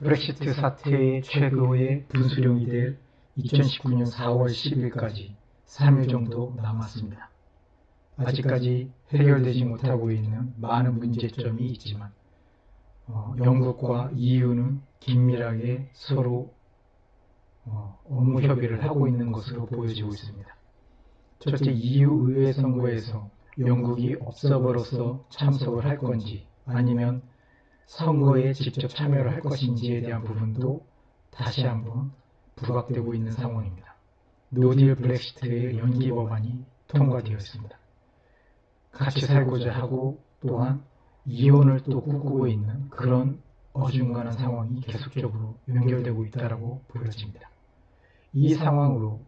브렉시트 사태의 최고의 분수령이 될 2019년 4월 10일까지 3일 정도 남았습니다. 아직까지 해결되지 못하고 있는 많은 문제점이 있지만 영국과 EU는 긴밀하게 서로 업무 협의를 하고 있는 것으로 보여지고 있습니다. 첫째, EU 의회 선거에서 영국이 observer로서 참석을 할 건지 아니면 선거에 직접 참여를 할 것인지에 대한 부분도 다시 한번 부각되고 있는 상황입니다. 노딜 브렉시트의 연기 법안이 통과되었습니다. 같이 살고자 하고 또한 이혼을 또 꿈꾸고 있는 그런 어중간한 상황이 계속적으로 연결되고 있다고 보여집니다. 이 상황으로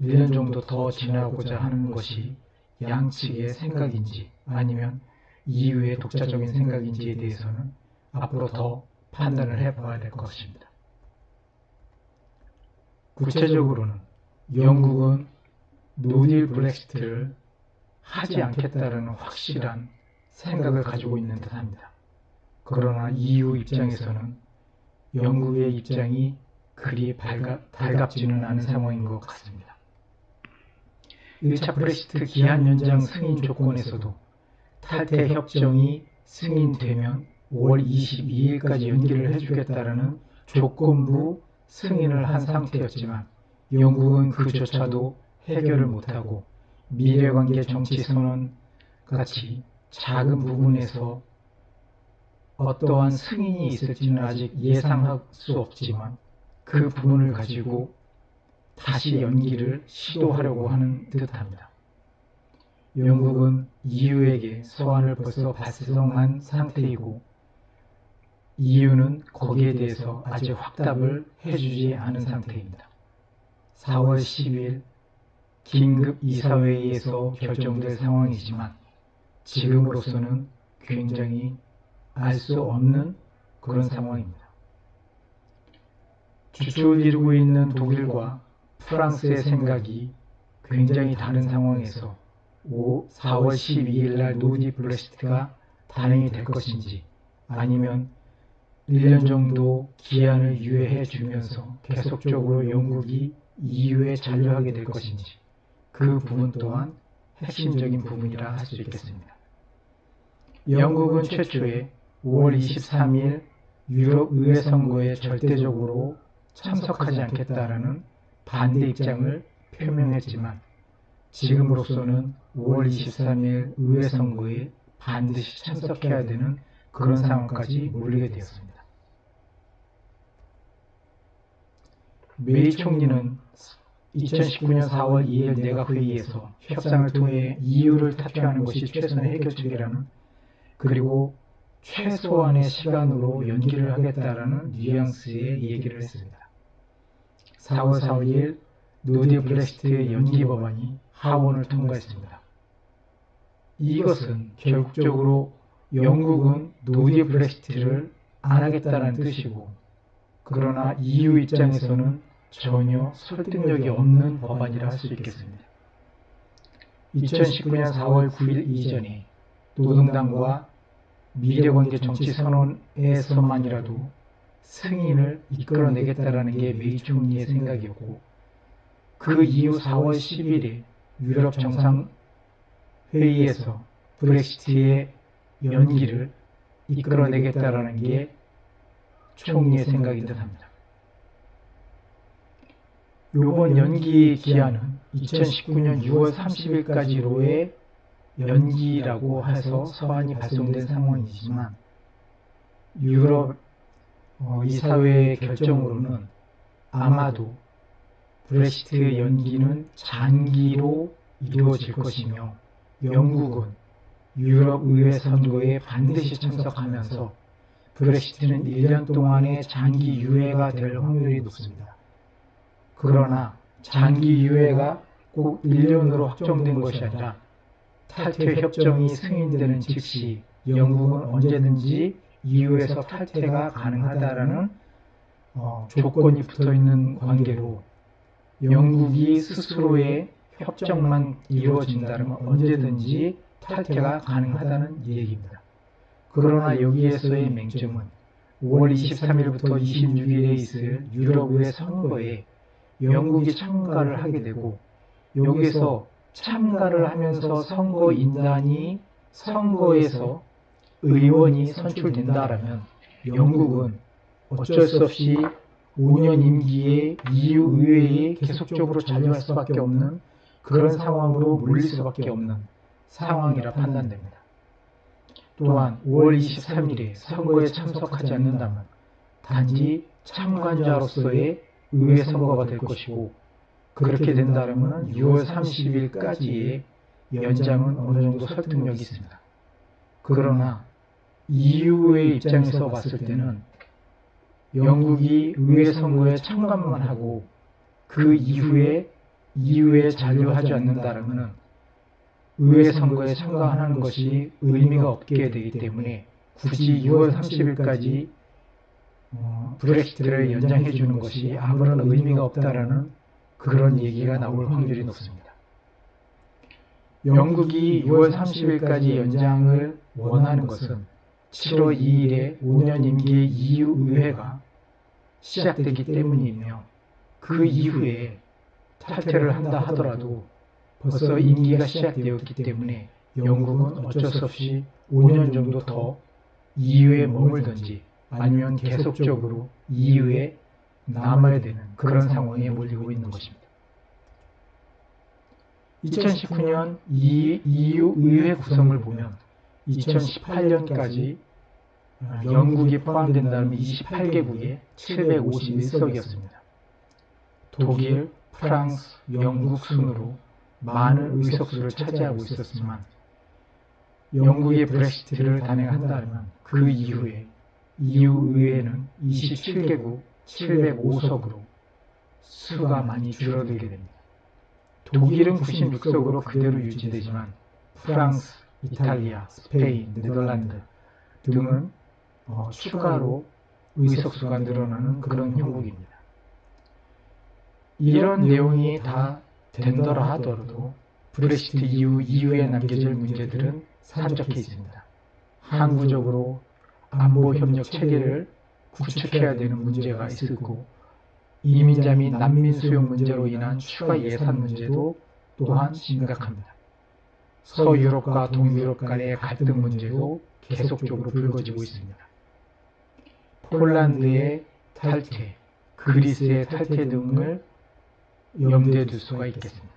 1년 정도 더 지나고자 하는 것이 양측의 생각인지 아니면 EU의 독자적인 생각인지에 대해서는 앞으로 더 판단을 해봐야 될 것입니다. 구체적으로는 영국은 노딜 브렉시트를 하지 않겠다는 확실한 생각을 가지고 있는 듯합니다. 그러나 EU 입장에서는 영국의 입장이 그리 달갑지는 않은 상황인 것 같습니다. 1차 브렉시트 기한 연장 승인 조건에서도 탈퇴 협정이 승인되면 5월 22일까지 연기를 해주겠다라는 조건부 승인을 한 상태였지만 영국은 그조차도 해결을 못하고 미래관계 정치선언 같이 작은 부분에서 어떠한 승인이 있을지는 아직 예상할 수 없지만 그 부분을 가지고 다시 연기를 시도하려고 하는 듯합니다. 영국은 EU에게 서한을 벌써 발송한 상태이고 EU는 거기에 대해서 아직 확답을 해주지 않은 상태입니다. 4월 10일 긴급 이사회의에서 결정될 상황이지만 지금으로서는 굉장히 알 수 없는 그런 상황입니다. 주축을 이루고 있는 독일과 프랑스의 생각이 굉장히 다른 상황에서 4월 12일 날 노딜 브렉시트가 단행이 될 것인지 아니면 1년 정도 기한을 유예해 주면서 계속적으로 영국이 EU에 잔류하게 될 것인지 그 부분 또한 핵심적인 부분이라 할 수 있겠습니다. 영국은 최초에 5월 23일 유럽 의회 선거에 절대적으로 참석하지 않겠다라는 반대 입장을 표명했지만 지금으로서는 5월 23일 의회 선거에 반드시 참석해야 되는 그런 상황까지 몰리게 되었습니다. 메이 총리는 2019년 4월 2일 내각회의에서 협상을 통해 EU를 탈퇴하는 것이 최선의 해결책이라는 그리고 최소한의 시간으로 연기를 하겠다라는 뉘앙스의 얘기를 했습니다. 4월 4일 노딜 브렉시트의 연기 법안이 하원을 통과했습니다. 이것은 결국적으로 영국은 노딜 브렉시트를 안 하겠다는 뜻이고 그러나 EU 입장에서는 전혀 설득력이 없는 법안이라 할 수 있겠습니다. 2019년 4월 9일 이전에 노동당과 미래관계 정치선언에서만이라도 승인을 이끌어내겠다라는 게 메이 총리의 생각이었고 그 이후 4월 10일에 유럽 정상회의에서 브렉시트의 연기를 이끌어내겠다라는 게 총리의 생각인 듯합니다. 이번 연기 기한은 2019년 6월 30일까지로의 연기라고 해서 서한이 발송된 상황이지만 유럽 이사회의 결정으로는 아마도 브렉시트의 연기는 장기로 이루어질 것이며 영국은 유럽 의회 선거에 반드시 참석하면서 브렉시트는 1년 동안의 장기 유예가 될 확률이 높습니다. 그러나 장기 유예가 꼭 1년으로 확정된 것이 아니라 탈퇴 협정이 승인되는 즉시 영국은 언제든지 EU에서 탈퇴가 가능하다라는 조건이 붙어있는 관계로 영국이 스스로의 협정만 이루어진다면 언제든지 탈퇴가 가능하다는 얘기입니다. 그러나 여기에서의 맹점은 5월 23일부터 26일에 있을 유럽의회 선거에 영국이 참가를 하게 되고, 여기서 참가를 하면서 선거인단이 선거에서 의원이 선출된다라면 영국은 어쩔 수 없이 5년 임기의 EU 의회에 계속적으로 잔류할 수밖에 없는 그런 상황으로 몰릴 수밖에 없는 상황이라 판단됩니다. 또한 5월 23일에 선거에 참석하지 않는다면 단지 참관자로서의 의회 선거가 될 것이고, 그렇게 된다면 6월 30일까지의 연장은 어느 정도 설득력이 있습니다. 그러나 EU의 입장에서 봤을 때는 영국이 의회 선거에 참가만 하고 그 이후에 EU에 잔류하지 않는다면 의회 선거에 참가하는 것이 의미가 없게 되기 때문에 굳이 6월 30일까지 브렉시트를 연장해 주는 것이 아무런 의미가 없다라는 그런 얘기가 나올 확률이 높습니다. 영국이 6월 30일까지 연장을 원하는 것은 7월 2일에 5년 임기의 EU 의회가 시작되기 때문이며, 그 이후에 탈퇴를 한다 하더라도 벌써 임기가 시작되었기 때문에 영국은 어쩔 수 없이 5년 정도 더 EU에 머물든지 아니면 계속적으로 EU에 남아야 되는 그런 상황에 몰리고 있는 것입니다. 2019년 EU 의회 구성을 보면 2018년까지 영국이 포함된다면 28개국에 751석이었습니다. 독일, 프랑스, 영국 순으로 많은 의석수를 차지하고 있었지만, 영국의 브렉시트를 단행한다면 그 이후에 EU 의회는 27개국 705석으로 수가 많이 줄어들게 됩니다. 독일은 96석으로 그대로 유지되지만 프랑스, 이탈리아, 스페인, 네덜란드 등은 추가로 의석수가 늘어나는 그런 형국입니다. 이런 내용이 다 된더라 하더라도 브렉시트 이후 EU에 남겨질 문제들은 산적해 있습니다. 항구적으로 안보협력 체계를 구축해야 되는 문제가 있을 거고, 이민자 및 난민 수용 문제로 인한 추가 예산 문제도 또한 심각합니다. 서유럽과 동유럽 간의 갈등 문제도 계속적으로 불거지고 있습니다. 폴란드의 탈퇴, 그리스의 탈퇴 등을 염두에 둘 수가 있겠습니다.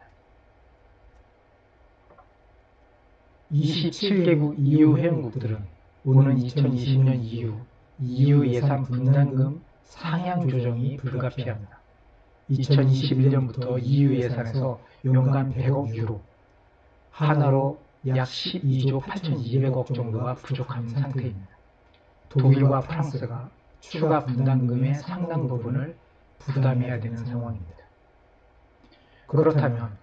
27개국 EU 회원국들은 오는 2020년 이후 EU 예산 분담금 상향 조정이 불가피합니다. 2021년부터 EU 예산에서 연간 100억 유로, 하나로 약 12조 8,200억 정도가 부족한 상태입니다. 독일과 프랑스가 추가 분담금의 상당 부분을 부담해야 되는 상황입니다. 그렇다면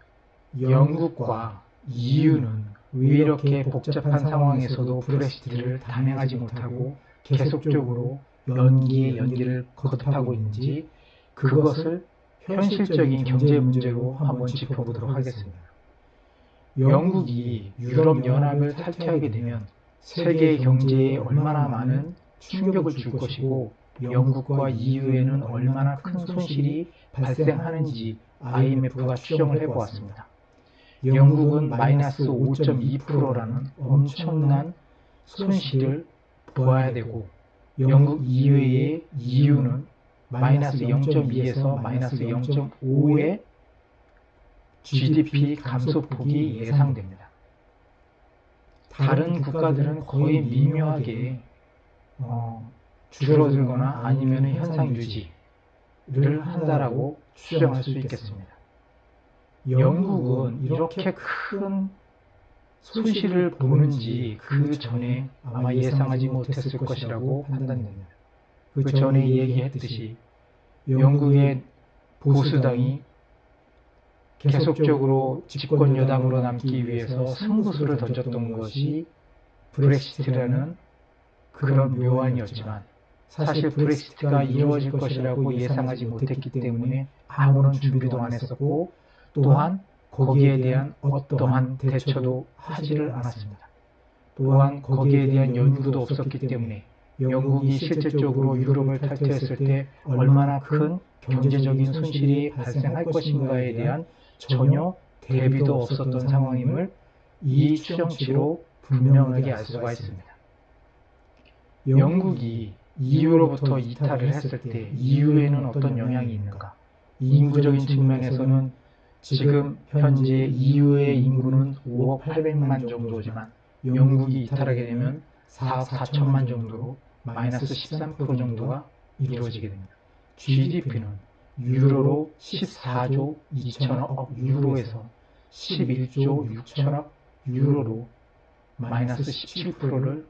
영국과 EU는 왜 이렇게 복잡한 상황에서도 브렉시트를 단행하지 못하고 계속적으로 연기에 연기를 거듭하고 있는지, 그것을 현실적인 경제 문제로 한번 짚어보도록 하겠습니다. 영국이 유럽연합을 탈퇴하게 되면 세계 경제에 얼마나 많은 충격을 줄 것이고, 영국과 EU에는 얼마나 큰 손실이 발생하는지 IMF가 추정을 해보았습니다. 영국은 마이너스 5.2%라는 엄청난 손실을 보아야 되고, 영국 이외의 EU는 마이너스 0.2에서 마이너스 0.5의 GDP 감소폭이 예상됩니다. 다른 국가들은 거의 미묘하게 줄어들거나 아니면 현상 유지를 한다라고 추정할 수 있겠습니다. 영국은 이렇게 큰 손실을 보는지 그 전에 아마 예상하지 못했을 것이라고 판단됩니다. 그 전에 얘기했듯이 영국의 보수당이 계속적으로 집권 여당으로 남기 위해서 승부수를 던졌던 것이 브렉시트라는 그런 묘안이었지만, 사실 브렉시트가 이루어질 것이라고 예상하지 못했기 때문에 아무런 준비도 안 했었고, 또한 거기에 대한 어떠한 대처도 하지를 않았습니다. 또한 거기에 대한 연구도 없었기 때문에 영국이 실질적으로 유럽을 탈퇴했을 때 얼마나 큰 경제적인 손실이 발생할 것인가에 대한 전혀 대비도 없었던 상황임을 이 추정치로 분명하게 알 수가 있습니다. 영국이 EU로부터 이탈을 했을 때 EU에는 어떤 영향이 있는가? 인구적인 측면에서는 지금 현재 EU의 인구는 5억 800만 정도지만 영국이 이탈하게 되면 4억 4천만 정도로 마이너스 13% 정도가 이루어지게 됩니다. GDP는 유로로 14조 2천억 유로에서 11조 6천억 유로로 마이너스 17%를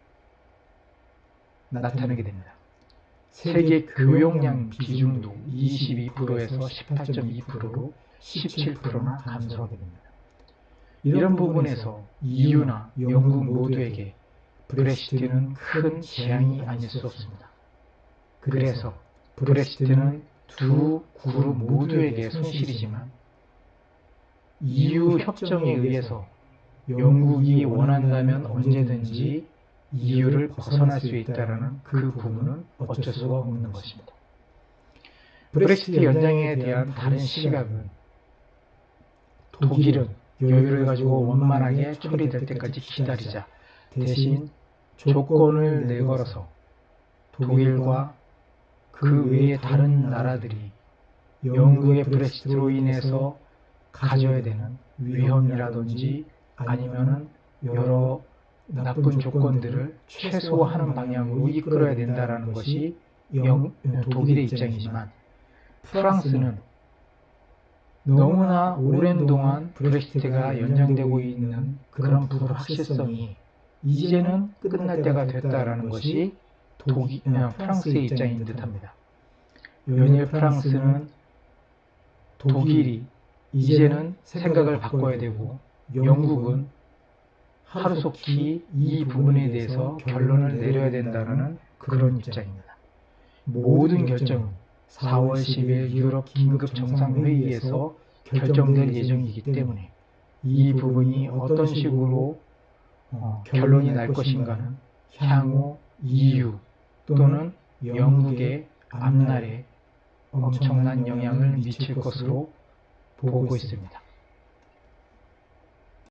나타내게 됩니다. 세계 교역량 비중도 22%에서 18.2%로 17%나 감소하게 됩니다. 이런 부분에서 EU나 영국 모두에게 브렉시트는 큰 재앙이 아닐 수 없습니다. 그래서 브렉시트는 두 그룹 모두에게 손실이지만 EU 협정에 의해서 영국이 원한다면 언제든지 EU를 벗어날 수 있다는 그 부분은 어쩔 수가 없는 것입니다. 브렉시트 연장에 대한 다른 시각은 독일은 여유를 가지고 원만하게 처리될 때까지 기다리자 대신 조건을 내걸어서 독일과 그 외의 다른 나라들이 영국의 브렉시트로 인해서 가져야 되는 위험이라든지 아니면은 여러 나쁜 조건들을 최소화하는 방향으로 이끌어야 된다는 것이 독일의 입장이지만 프랑스는 너무나 오랜 동안 브렉시트가 연장되고 있는 그런 불확실성이 이제는 끝날 때가 됐다라는 것이 프랑스의 입장인 듯합니다. 연일 프랑스는 독일이 이제는 생각을 바꿔야 되고 영국은 하루속히 이 부분에 대해서 결론을 내려야 된다는 그런 입장입니다. 모든 결정은 4월 10일 유럽 긴급 정상회의에서 결정될 예정이기 때문에 이 부분이 어떤 식으로 결론이 날 것인가는 향후 EU 또는 영국의 앞날에 엄청난 영향을 미칠 것으로 보고 있습니다.